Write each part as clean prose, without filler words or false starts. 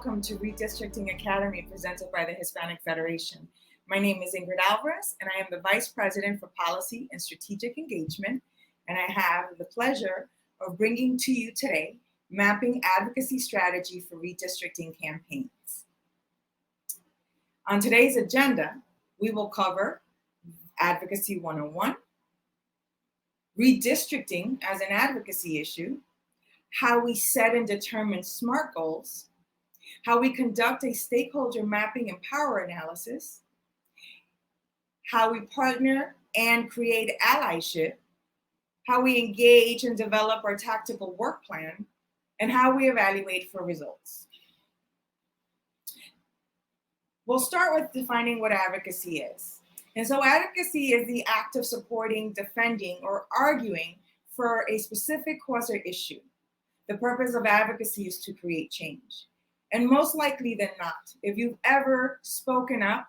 welcome to Redistricting Academy presented by the Hispanic Federation. My name is Ingrid Alvarez, and I am the Vice President for Policy and Strategic Engagement, and I have the pleasure of bringing to you today Mapping Advocacy Strategy for Redistricting Campaigns. On today's agenda, we will cover Advocacy 101, Redistricting as an advocacy issue, how we set and determine SMART goals, how we conduct a stakeholder mapping and power analysis, how we partner and create allyship, how we engage and develop our tactical work plan, and how we evaluate for results. We'll start with defining what advocacy is. And so advocacy is the act of supporting, defending, or arguing for a specific cause or issue. The purpose of advocacy is to create change. And most likely than not, if you've ever spoken up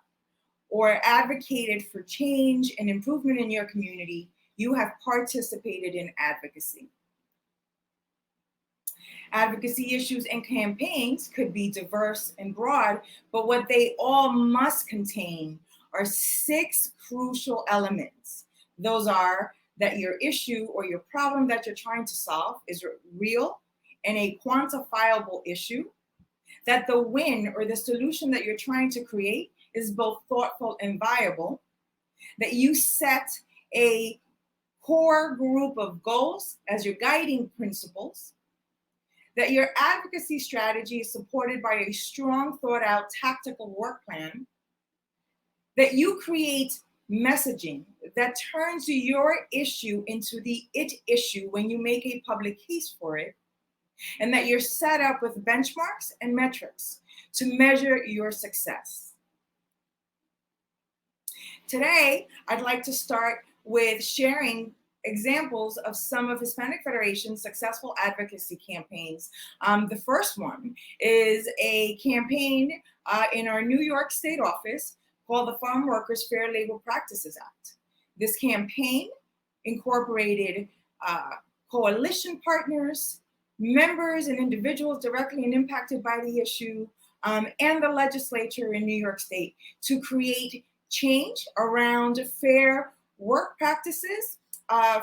or advocated for change and improvement in your community, you have participated in advocacy. Advocacy issues and campaigns could be diverse and broad, but what they all must contain are 6 crucial elements. Those are that your issue or your problem that you're trying to solve is real and a quantifiable issue, that the win or the solution that you're trying to create is both thoughtful and viable, that you set a core group of goals as your guiding principles, that your advocacy strategy is supported by a strong, thought-out tactical work plan, that you create messaging that turns your issue into the it issue when you make a public case for it, and that you're set up with benchmarks and metrics to measure your success. Today, I'd like to start with sharing examples of some of Hispanic Federation's successful advocacy campaigns. The first one is a campaign in our New York State office called the Farm Workers Fair Labor Practices Act. This campaign incorporated coalition partners, members and individuals directly impacted by the issue, and the legislature in New York State to create change around fair work practices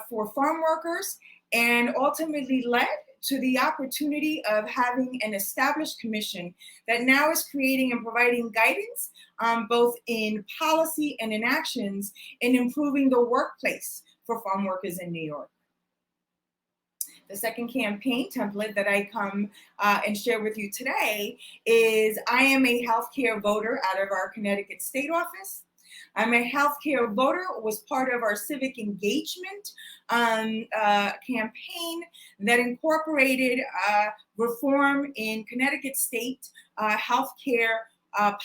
for farm workers, and ultimately led to the opportunity of having an established commission that now is creating and providing guidance both in policy and in actions in improving the workplace for farm workers in New York. The second campaign template that I come and share with you today is I am a healthcare voter out of our Connecticut State office. I'm a healthcare voter was part of our civic engagement campaign that incorporated reform in Connecticut State healthcare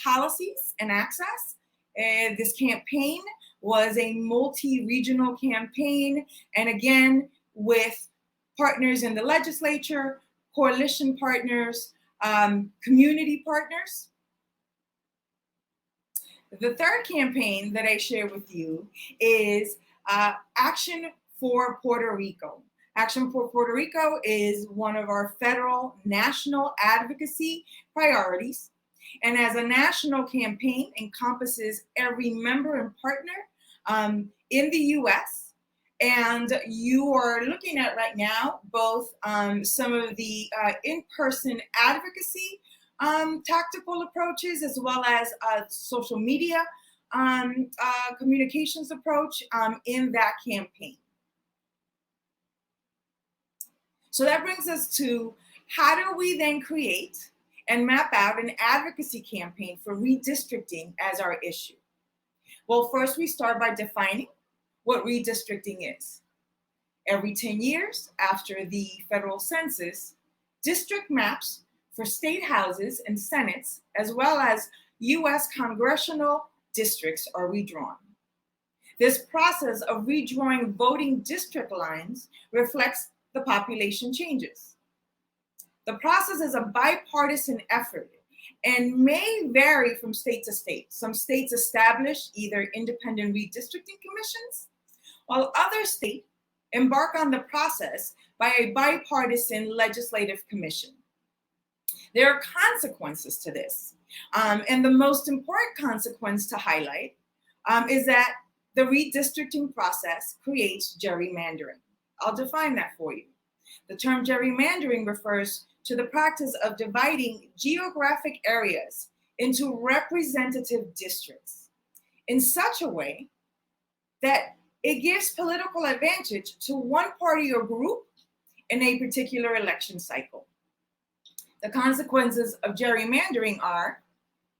policies and access. This campaign was a multi-regional campaign, and again, with partners in the legislature, coalition partners, community partners. The third campaign that I share with you is Action for Puerto Rico. Action for Puerto Rico is one of our federal national advocacy priorities. And as a national campaign encompasses every member and partner in the US. And you are looking at right now both some of the in-person advocacy tactical approaches, as well as social media communications approach in that campaign. So that brings us to how do we then create and map out an advocacy campaign for redistricting as our issue? Well, first we start by defining what redistricting is. Every 10 years after the federal census, district maps for state houses and senates, as well as US congressional districts, are redrawn. This process of redrawing voting district lines reflects the population changes. The process is a bipartisan effort and may vary from state to state. Some states establish either independent redistricting commissions, while other states embark on the process by a bipartisan legislative commission. There are consequences to this. And the most important consequence to highlight is that the redistricting process creates gerrymandering. I'll define that for you. The term gerrymandering refers to the practice of dividing geographic areas into representative districts in such a way that it gives political advantage to one party or group in a particular election cycle. The consequences of gerrymandering are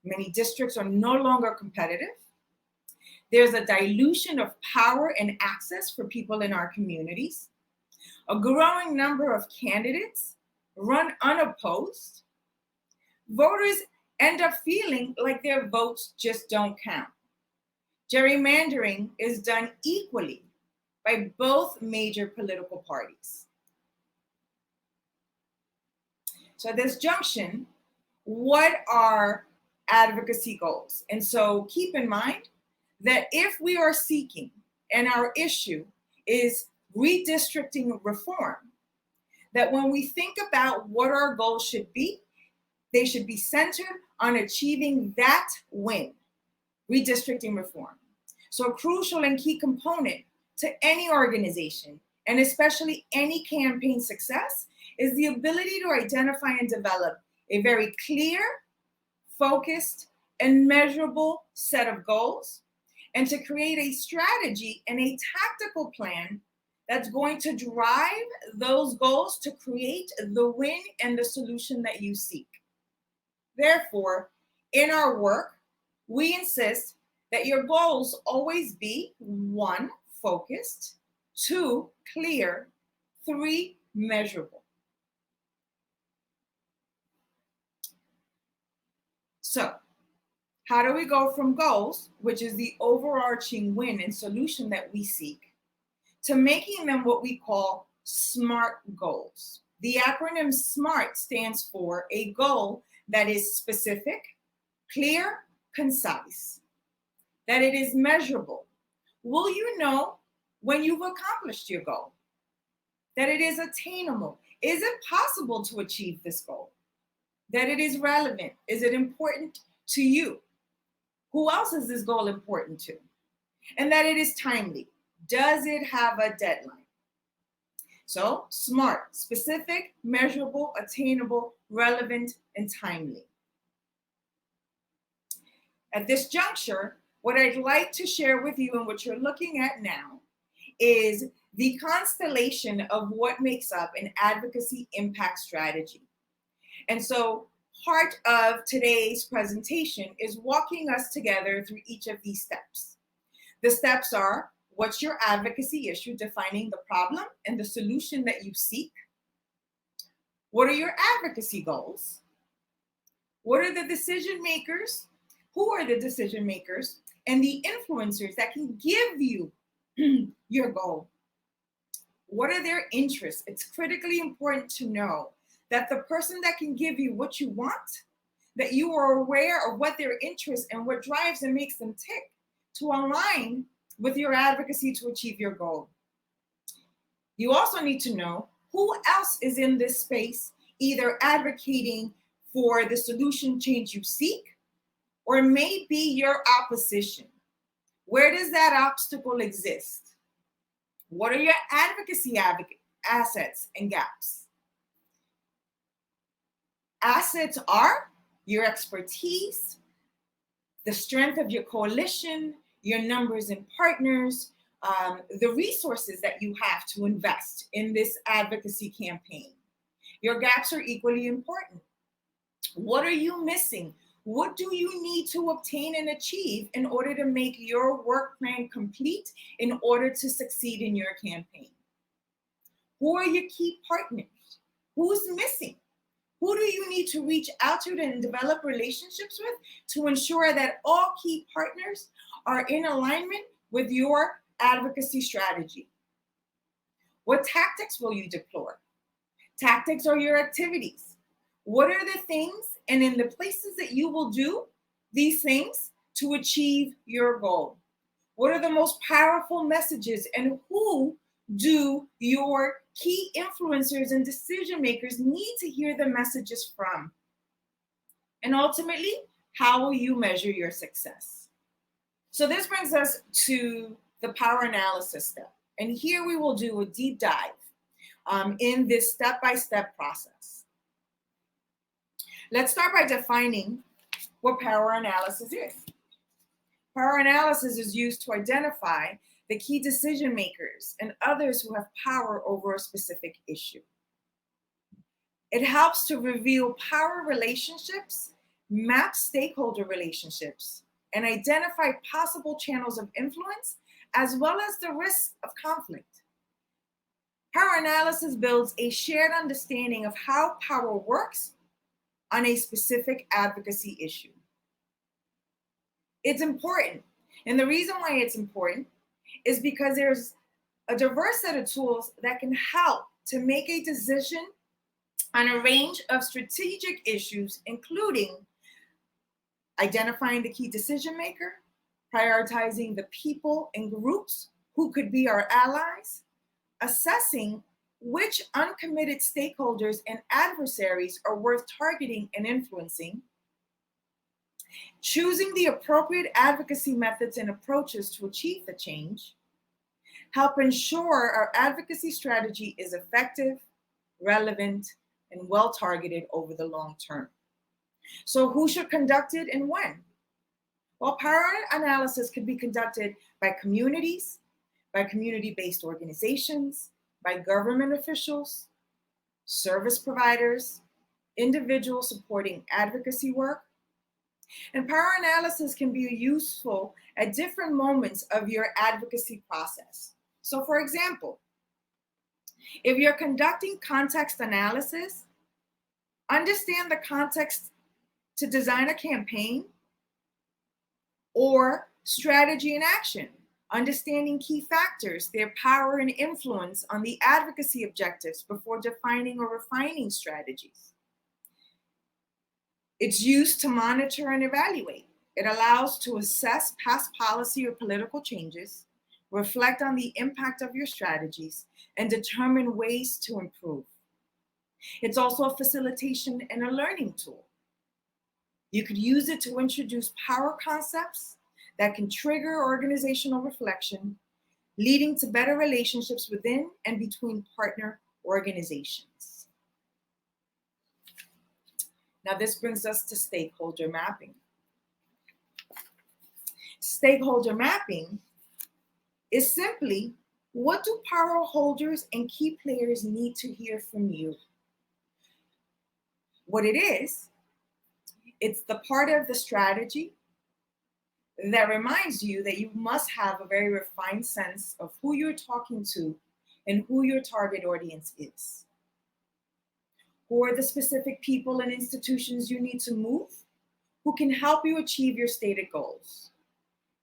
many districts are no longer competitive. There's a dilution of power and access for people in our communities. A growing number of candidates run unopposed. Voters end up feeling like their votes just don't count. Gerrymandering is done equally by both major political parties. So at this junction, what are advocacy goals? And so keep in mind that if we are seeking, and our issue is redistricting reform, that when we think about what our goals should be, they should be centered on achieving that win, redistricting reform. So a crucial and key component to any organization, and especially any campaign success, is the ability to identify and develop a very clear, focused, and measurable set of goals, and to create a strategy and a tactical plan that's going to drive those goals to create the win and the solution that you seek. Therefore, in our work, we insist that your goals always be 1, focused, 2, clear, 3, measurable. So, how do we go from goals, which is the overarching win and solution that we seek, to making them what we call SMART goals? The acronym SMART stands for a goal that is specific, clear, concise, that it is measurable. Will you know when you've accomplished your goal? That it is attainable. Is it possible to achieve this goal? That it is relevant. Is it important to you? Who else is this goal important to? And that it is timely. Does it have a deadline? So SMART, specific, measurable, attainable, relevant, and timely. At this juncture, what I'd like to share with you and what you're looking at now is the constellation of what makes up an advocacy impact strategy. And so part of today's presentation is walking us together through each of these steps. The steps are: what's your advocacy issue, defining the problem and the solution that you seek? What are your advocacy goals? What are the decision makers? Who are the decision makers and the influencers that can give you your goal? What are their interests? It's critically important to know that the person that can give you what you want, that you are aware of what their interests and what drives and makes them tick to align with your advocacy to achieve your goal. You also need to know who else is in this space, either advocating for the solution change you seek, or maybe your opposition. Where does that obstacle exist? What are your advocacy assets and gaps? Assets are your expertise, the strength of your coalition, your numbers and partners, the resources that you have to invest in this advocacy campaign. Your gaps are equally important. What are you missing? What do you need to obtain and achieve in order to make your work plan complete in order to succeed in your campaign? Who are your key partners? Who's missing? Who do you need to reach out to and develop relationships with to ensure that all key partners are in alignment with your advocacy strategy? What tactics will you deploy? Tactics are your activities. What are the things and in the places that you will do these things to achieve your goal? What are the most powerful messages, and who do your key influencers and decision makers need to hear the messages from? And ultimately, how will you measure your success? So this brings us to the power analysis step. And here we will do a deep dive in this step-by-step process. Let's start by defining what power analysis is. Power analysis is used to identify the key decision makers and others who have power over a specific issue. It helps to reveal power relationships, map stakeholder relationships, and identify possible channels of influence, as well as the risk of conflict. Power analysis builds a shared understanding of how power works on a specific advocacy issue. It's important, and the reason why it's important is because there's a diverse set of tools that can help to make a decision on a range of strategic issues, including identifying the key decision maker, prioritizing the people and groups who could be our allies, assessing which uncommitted stakeholders and adversaries are worth targeting and influencing, choosing the appropriate advocacy methods and approaches to achieve the change, help ensure our advocacy strategy is effective, relevant, and well-targeted over the long term. So who should conduct it and when? Well, power analysis could be conducted by communities, by community-based organizations, by government officials, service providers, individuals supporting advocacy work. And power analysis can be useful at different moments of your advocacy process. So for example, if you're conducting context analysis, understand the context to design a campaign, or strategy and action, understanding key factors, their power and influence on the advocacy objectives before defining or refining strategies. It's used to monitor and evaluate. It allows to assess past policy or political changes, reflect on the impact of your strategies, and determine ways to improve. It's also a facilitation and a learning tool. You could use it to introduce power concepts that can trigger organizational reflection, leading to better relationships within and between partner organizations. Now, this brings us to stakeholder mapping. Stakeholder mapping is simply, what do power holders and key players need to hear from you? What it is, it's the part of the strategy that reminds you that you must have a very refined sense of who you're talking to and who your target audience is. Who are the specific people and institutions you need to move, who can help you achieve your stated goals.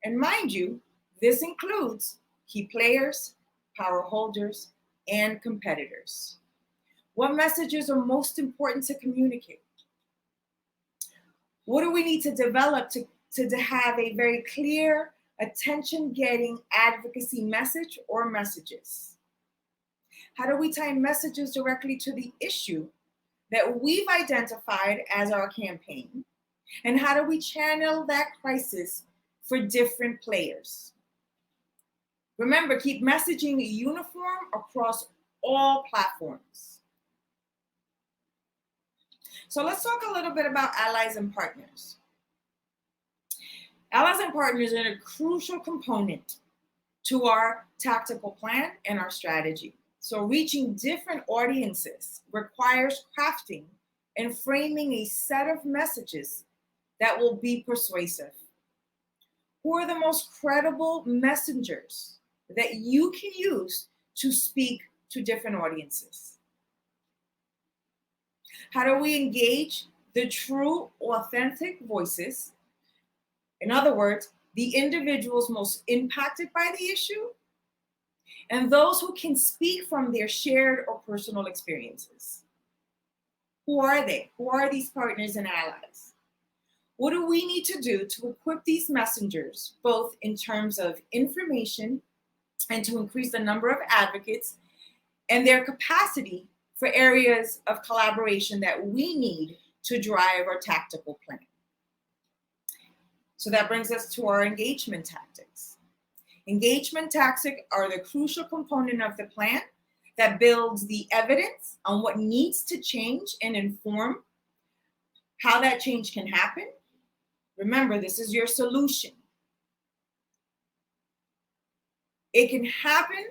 And mind you, this includes key players, power holders, and competitors. What messages are most important to communicate? What do we need to develop to have a very clear, attention-getting advocacy message or messages? How do we tie messages directly to the issue that we've identified as our campaign? And how do we channel that crisis for different players? Remember, keep messaging uniform across all platforms. So let's talk a little bit about allies and partners. Allies and partners are a crucial component to our tactical plan and our strategy. So reaching different audiences requires crafting and framing a set of messages that will be persuasive. Who are the most credible messengers that you can use to speak to different audiences? How do we engage the true, authentic voices? In other words, the individuals most impacted by the issue and those who can speak from their shared or personal experiences. Who are they? Who are these partners and allies? What do we need to do to equip these messengers, both in terms of information and to increase the number of advocates and their capacity for areas of collaboration that we need to drive our tactical plan. So that brings us to our engagement tactics. Engagement tactics are the crucial component of the plan that builds the evidence on what needs to change and inform how that change can happen. Remember, this is your solution. It can happen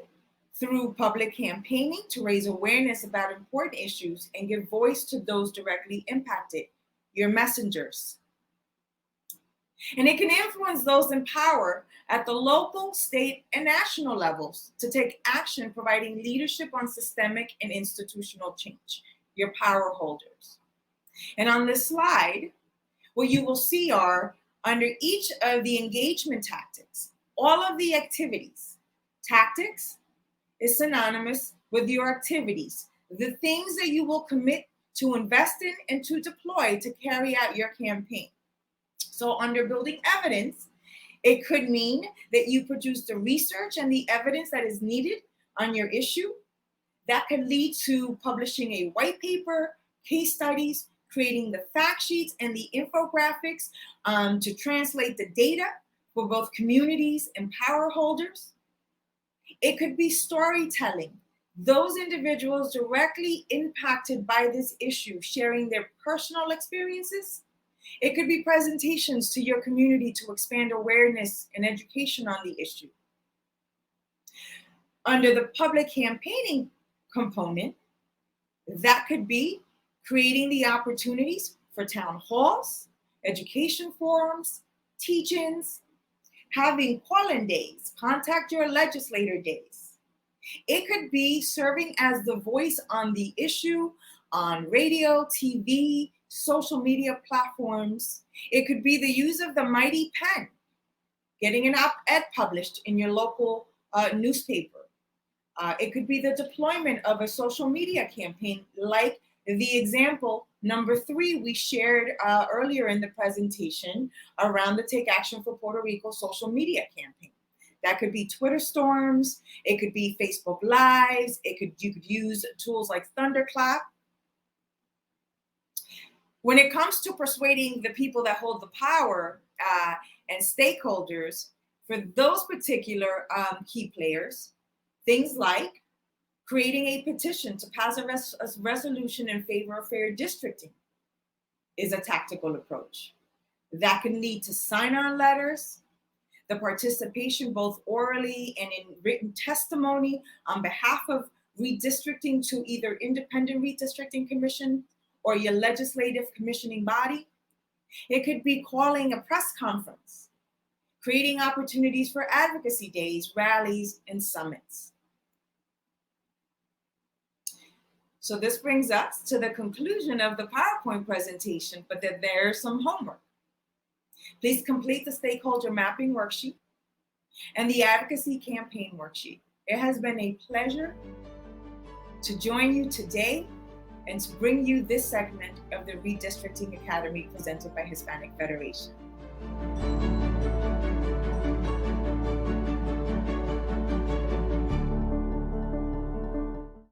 through public campaigning to raise awareness about important issues and give voice to those directly impacted, your messengers. And it can influence those in power at the local, state, and national levels to take action, providing leadership on systemic and institutional change, your power holders. And on this slide, what you will see are, under each of the engagement tactics, all of the activities. Tactics is synonymous with your activities, the things that you will commit to invest in and to deploy to carry out your campaign. So under building evidence, it could mean that you produce the research and the evidence that is needed on your issue. That could lead to publishing a white paper, case studies, creating the fact sheets and the infographics to translate the data for both communities and power holders. It could be storytelling. Those individuals directly impacted by this issue sharing their personal experiences. It could be presentations to your community to expand awareness and education on the issue. Under the public campaigning component, that could be creating the opportunities for town halls, education forums, teach-ins, having call-in days, contact your legislator days. It could be serving as the voice on the issue on radio, TV, social media platforms. It could be the use of the mighty pen, getting an op-ed published in your local newspaper. It could be the deployment of a social media campaign, like the example number 3 we shared earlier in the presentation around the Take Action for Puerto Rico social media campaign. That could be Twitter storms. It could be Facebook Lives. You could use tools like Thunderclap. When it comes to persuading the people that hold the power and stakeholders, for those particular key players, things like creating a petition to pass a resolution in favor of fair districting is a tactical approach. That can lead to sign-on letters, the participation both orally and in written testimony on behalf of redistricting to either independent redistricting commission or your legislative commissioning body. It could be calling a press conference, creating opportunities for advocacy days, rallies, and summits. So this brings us to the conclusion of the PowerPoint presentation, but then there's some homework. Please complete the Stakeholder Mapping worksheet and the Advocacy Campaign worksheet. It has been a pleasure to join you today and to bring you this segment of the Redistricting Academy presented by Hispanic Federation.